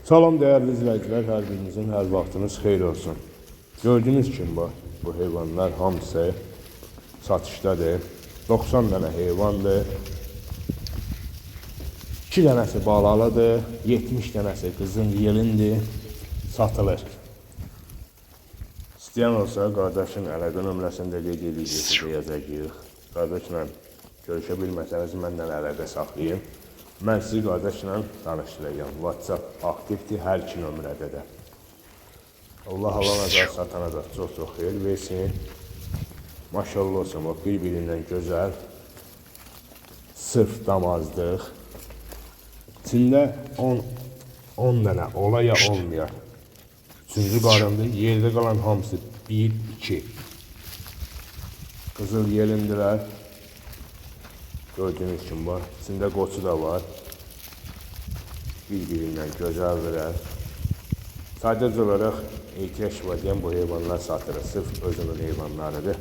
Salam değerli izleyiciler, hər birinizin hər vaxtınız xeyir olsun. Gördüğünüz kimi bu heyvanlar hamısı satışdadır. 90 dənə heyvandır. 2 dənəsi balalıdır, 70 dənəsi qızın yelindir, satılır. İstəyən olsa qardaşın əlaqə nömrəsini də qeyd edəcəyik. Qardaşla görüşə bilməsəniz məndən əlaqə saxlayın. Mən sizi qardaşla danışdıracağım. WhatsApp aktifdir hər iki nömrədə də. Allah alana da satana da çox xeyir versin. Maşallah olsun, o bir-birindən gözəl, sırf damazdıq. İçində 10 dənə olaya olmayar. Üçüncü qarındır, yerdə qalan hamısı 1-2. Qızıl yelindirlər. Gördüğünüz kimi var. İçində qoçu da var. Bir-birindən gözəldirlər. Sadəcə olaraq ehtiyac var deyən bu heyvanlar satılır. Sırf özünün heyvanlarıdır.